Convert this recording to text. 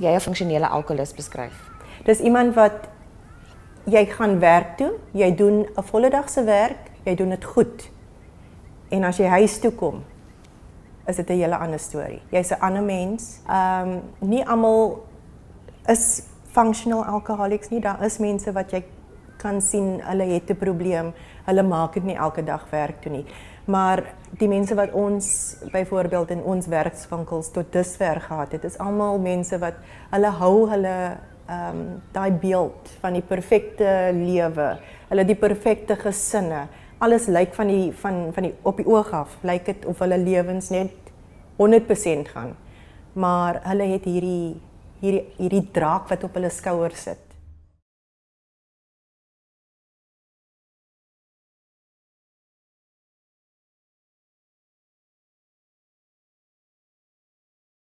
jy 'n funksionele alkoholist beskryf? Dis iemand wat jy gaan werk toe, jy doen 'n volle dag se werk, jy doen dit goed. En as jy huis toe kom, is dit 'n hele ander storie. Jy's 'n ander mens. Nie almal is functional alcoholics nie. Daar is mense wat jy kan sien, hulle het 'n probleem, hulle maak dit nie elke dag werk toe nie. Maar die mense wat ons byvoorbeeld in ons werkswinkels tot dusver gehad het, is almal mense wat hulle hou hulle daai beeld van die perfekte lewe, hulle die perfekte gesinne. Alles lyk van die op die oog af, lyk dit of hulle lewens net 100% gaan. Maar hulle het hierdie draak wat op hulle skouers sit.